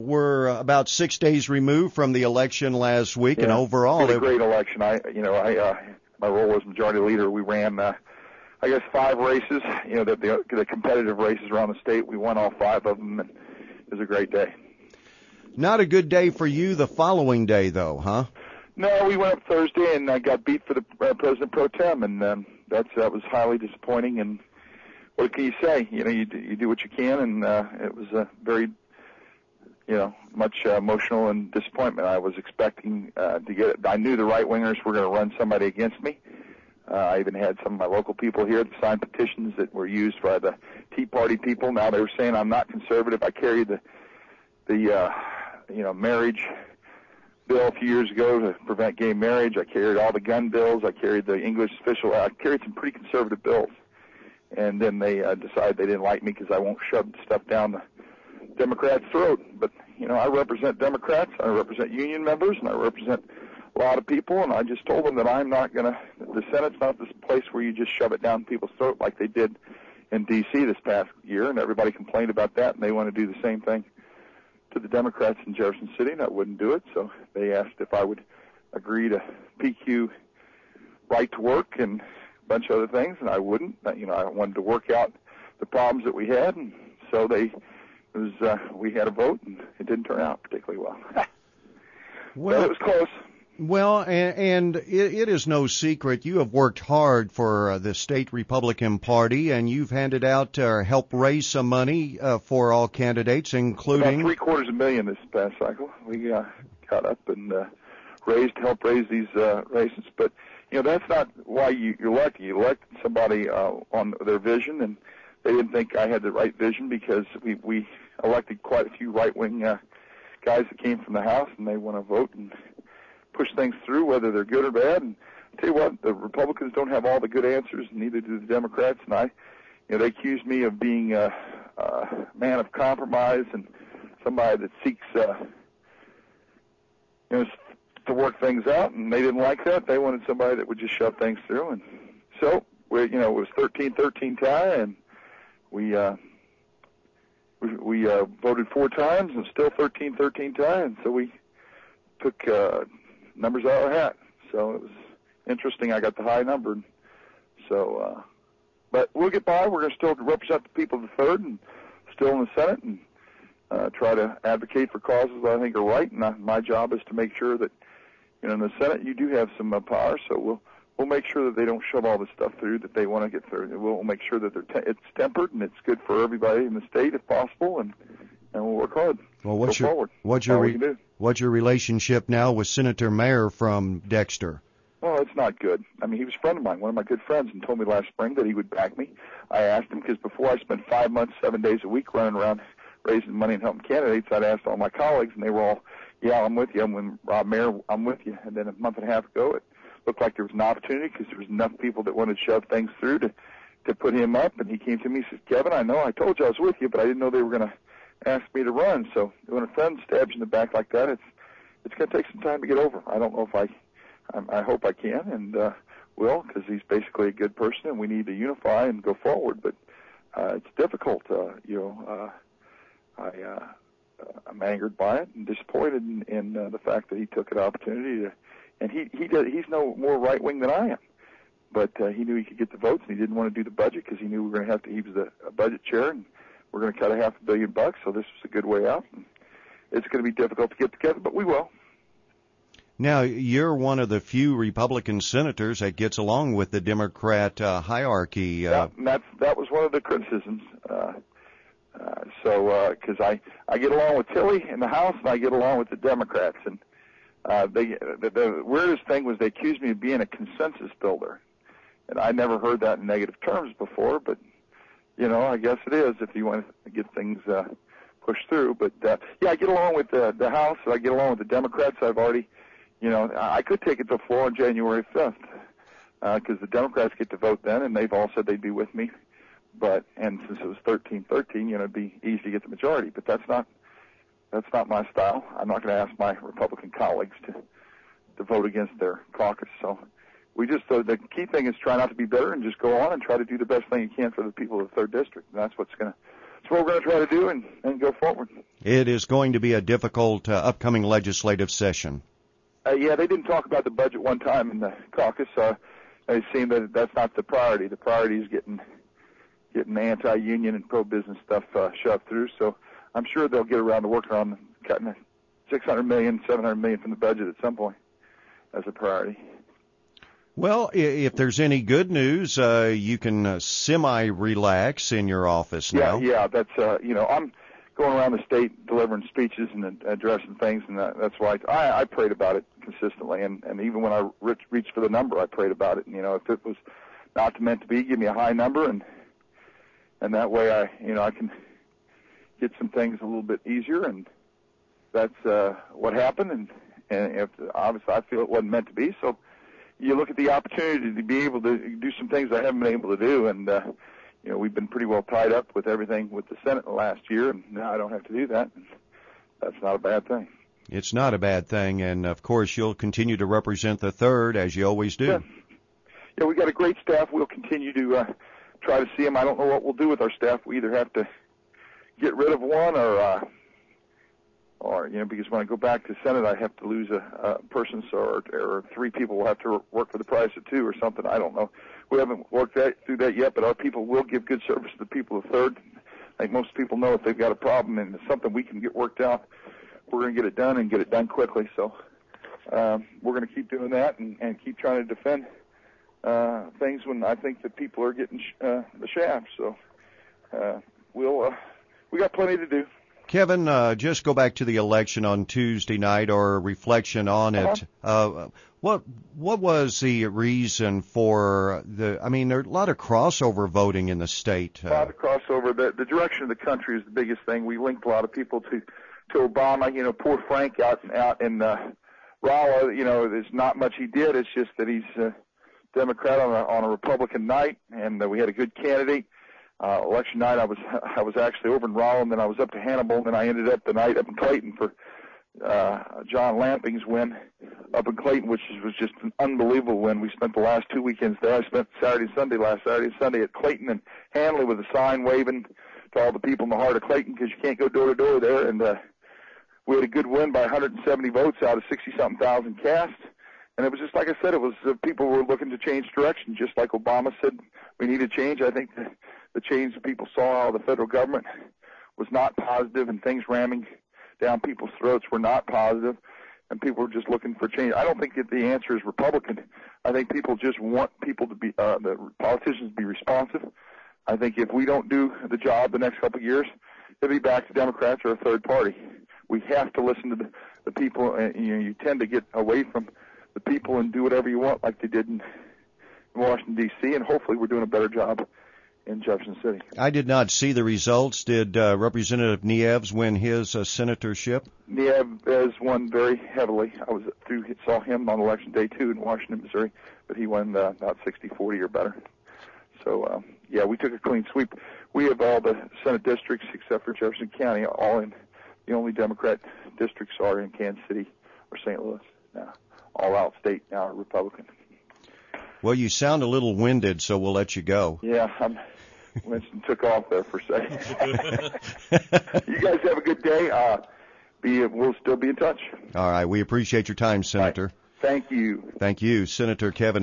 We're about 6 days removed from the election last week, and overall, it was a great election. My role was majority leader. We ran, 5 races. The competitive races around the state. We won all 5 of them, and it was a great day. Not a good day for you the following day, though, huh? No, we went up Thursday and got beat for the president pro tem, and that was highly disappointing. And what can you say? You do what you can, and it was a very much emotional and disappointment. I was expecting to get it. I knew the right-wingers were going to run somebody against me. I even had some of my local people here that signed petitions that were used by the Tea Party people. Now they were saying I'm not conservative. I carried the marriage bill a few years ago to prevent gay marriage. I carried all the gun bills. I carried the English official. I carried some pretty conservative bills. And then they decided they didn't like me because I won't shove stuff down the Democrats' throat. But, I represent Democrats, I represent union members, and I represent a lot of people, and I just told them that I'm not going to, the Senate's not this place where you just shove it down people's throat like they did in D.C. this past year, and everybody complained about that, and they want to do the same thing to the Democrats in Jefferson City, and I wouldn't do it, so they asked if I would agree to PQ right to work and a bunch of other things, and I wouldn't. I wanted to work out the problems that we had, and so we had a vote, and it didn't turn out particularly well. But it was close. Well, and it is no secret you have worked hard for the state Republican Party, and you've handed out or helped raise some money for all candidates, including about $750,000 this past cycle. We got up and helped raise these races. But that's not why you're elected. You elect somebody on their vision, and they didn't think I had the right vision because we elected quite a few right-wing guys that came from the House, and they want to vote and push things through, whether they're good or bad. And I'll tell you what, the Republicans don't have all the good answers, and neither do the Democrats. And they accuse me of being a man of compromise and somebody that seeks, to work things out. And they didn't like that. They wanted somebody that would just shove things through. And so, it was 13-13 tie, and we voted 4 times, and still 13-13 tie. And so we took numbers out of our hat. So it was interesting. I got the high number. So, but we'll get by. We're going to still represent the people of the 3rd and still in the Senate and try to advocate for causes that I think are right. And my job is to make sure that, in the Senate you do have some power. So we'll make sure that they don't shove all this stuff through that they want to get through. We'll make sure that it's tempered and it's good for everybody in the state if possible, and we'll work hard. Well, what's your relationship now with Senator Mayer from Dexter? Well, it's not good. I mean, he was a friend of mine, one of my good friends, and told me last spring that he would back me. I asked him because before I spent 5 months, 7 days a week running around raising money and helping candidates, I'd asked all my colleagues, and they were all, yeah, I'm with you. I'm with Rob Mayer. I'm with you. And then a month and a half ago, it looked like there was an opportunity because there was enough people that wanted to shove things through to put him up. And he came to me and says, Kevin, I know I told you I was with you, but I didn't know they were going to ask me to run. So when a friend stabs you in the back like that, it's going to take some time to get over. I don't know if I hope I can and will, because he's basically a good person, and we need to unify and go forward. But it's difficult. I'm angered by it and disappointed in the fact that he took an opportunity to. And he's no more right wing than I am, but he knew he could get the votes, and he didn't want to do the budget because he knew we were going to have to. He was a budget chair, and we're going to cut $500 million. So this was a good way out. And it's going to be difficult to get together, but we will. Now, you're one of the few Republican senators that gets along with the Democrat hierarchy. That was one of the criticisms. Because I get along with Tilly in the House, and I get along with the Democrats. And the weirdest thing was they accused me of being a consensus builder. And I never heard that in negative terms before, but, I guess it is if you want to get things pushed through. But, I get along with the House. I get along with the Democrats. I've already... I could take it to the floor on January 5th because the Democrats get to vote then, and they've all said they'd be with me. And since it was 13-13, it'd be easy to get the majority. But that's not my style. I'm not going to ask my Republican colleagues to vote against their caucus. So we just the key thing is try not to be bitter and just go on and try to do the best thing you can for the people of the 3rd District. And that's what's what we're going to try to do and go forward. It is going to be a difficult upcoming legislative session. Yeah, they didn't talk about the budget one time in the caucus. It seemed that that's not the priority. The priority is getting anti-union and pro-business stuff shoved through. So I'm sure they'll get around to working on cutting $600 million, $700 million from the budget at some point as a priority. Well, if there's any good news, you can semi-relax in your office now. Yeah, that's I'm going around the state delivering speeches and addressing things, and that's why I prayed about it consistently. And even when I reached for the number, I prayed about it. And if it was not meant to be, give me a high number, and that way I can get some things a little bit easier. And that's what happened. And if obviously I feel it wasn't meant to be, so you look at the opportunity to be able to do some things I haven't been able to do, and we've been pretty well tied up with everything with the Senate last year, and now I don't have to do that. That's not a bad thing. It's not a bad thing, and of course you'll continue to represent the 3rd as you always do. Yeah, we got a great staff. We'll continue to try to see them. I don't know what we'll do with our staff. We either have to get rid of one or because when I go back to Senate, I have to lose a person, or 3 people will have to work for the price of 2 or something. I don't know. We haven't worked through that yet, but our people will give good service to the people of 3rd. I think most people know if they've got a problem and it's something we can get worked out, we're going to get it done and get it done quickly. So we're going to keep doing that and keep trying to defend things when I think that people are getting the shaft. So we got plenty to do. Kevin, just go back to the election on Tuesday night, or a reflection on it. What was the reason for there are a lot of crossover voting in the state. A lot of crossover. The direction of the country is the biggest thing. We linked a lot of people to Obama. Poor Frank out in Rolla. There's not much he did. It's just that he's a Democrat on a Republican night, and we had a good candidate. Election night, I was actually over in Rolla, and then I was up to Hannibal, and then I ended up the night up in Clayton for John Lamping's win up in Clayton, which was just an unbelievable win. We spent the last 2 weekends there. I spent last Saturday and Sunday at Clayton and Hanley with a sign waving to all the people in the heart of Clayton, because you can't go door to door there. And we had a good win by 170 votes out of 60-something thousand cast. And it was just like I said, it was people were looking to change direction, just like Obama said we needed change. I think the change that people saw out of the federal government was not positive, and things ramming down people's throats were not positive, and people were just looking for change. I don't think that the answer is Republican. I think people just want people to be the politicians to be responsive. I think if we don't do the job the next couple of years, it'll be back to Democrats or a third party. We have to listen to the people, and you tend to get away from the people and do whatever you want, like they did in Washington, D.C., and hopefully we're doing a better job in Jefferson City. I did not see the results. Did Representative Nieves win his senatorship? Nieves won very heavily. Saw him on election day 2 in Washington, Missouri, but he won about 60-40 or better. So, we took a clean sweep. We have all the Senate districts except for Jefferson County, all in. The only Democrat districts are in Kansas City or St. Louis now. All out state now are Republican. Well, you sound a little winded, so we'll let you go. Yeah, Winston took off there for a second. You guys have a good day. We'll still be in touch. All right. We appreciate your time, Senator. Right. Thank you. Thank you, Senator Kevin